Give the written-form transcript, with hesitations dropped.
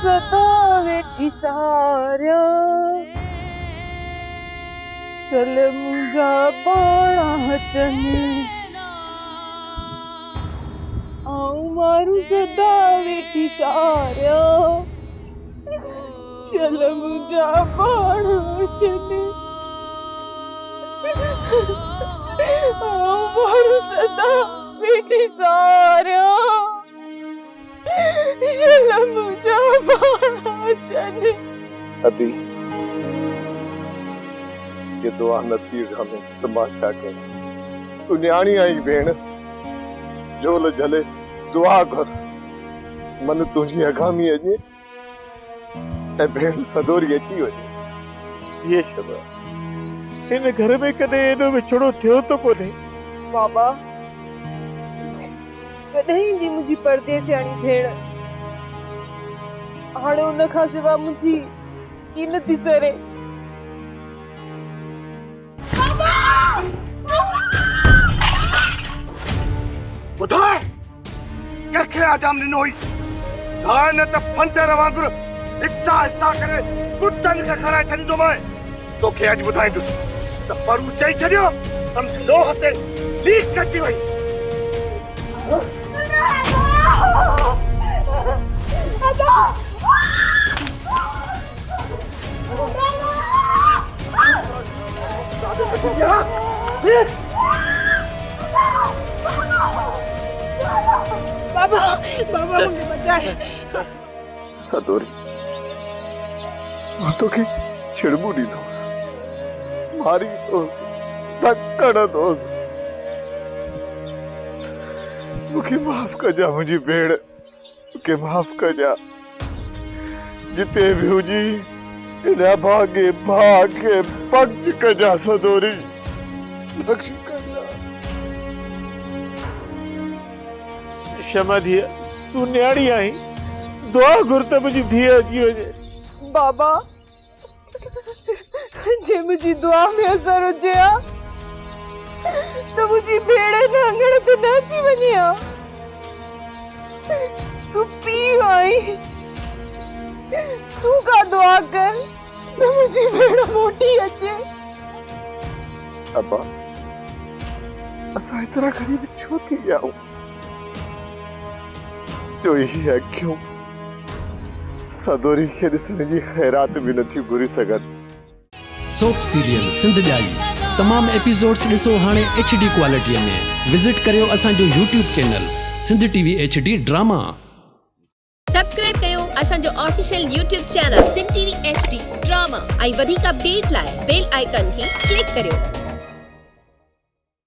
सदा वेठी सारिया चल मुंजा बाणा हटने आऊं मारू सदा वेठी सारिया चल मुंजा बाणा हटने आऊं मारू सदा वेठी सारिया चल मुंजा बाणा हटने अदी के दुआ न थी घमे त मां छा कयां तू न्याणी आई भेण झोल झले दुआ कर मन तुझी अगामी अजे ए भेण सदोरी अची वञे ये शबा इन घर में कदे एनो विछड़ो थियो तो कोने बाबा कॾहिं जी मुंहिंजी परदेसियाणी भेण हाणे उन खां सिवा मुंहिंजी की न थी सरे ॿुधाए कंहिंखे आजाम ॾिनो हुई हाणे न त फंडर वांगुरु हिस्सा हिस्सा करे कुतनि खे खणाए छॾींदोमांइ तोखे अॼु ॿुधाईंदुसि त परू चई छॾियो सम्झ लोह ते लीक कची वई बाबा बाबा मुझे बचाए सदोरी मां तोखे छिड़बू ॾींदो मारी तो धक्कड़ दोस्त मुखे माफ कजा मुझी भेड़ मुखे माफ कजा जिते भी हुजी इना भागे भागे बख्श कजा सदोरी बख्श कजा क्षमा दिया तू न्याणी आई दुआ घुरते मुझी थी अची वजे बाबा जे मुझी दुआ में असर हुजे आ तो मुझी भेड़ न अंगण ते न अची वञे आ तू पी आई तू का दुआ कर तो मुझी भेड़ मोटी अचे अब्बा असा इतना गरीब छो थी आऊं जो ही अखियों सदोरी खे ॾिसण जी ख़ैरात भी नथी घुरी सघनि सोप सीरियल सिंध जाई तमाम एपिसोड्स ॾिसो हाणे HD क्वालिटीअ में विजिट करियो असांजो YouTube channel Sindh TV HD drama subscribe कयो असांजो official YouTube channel Sindh TV HD drama ऐं वधीक अपडेट लाइ बेल आइकन खे क्लिक करियो।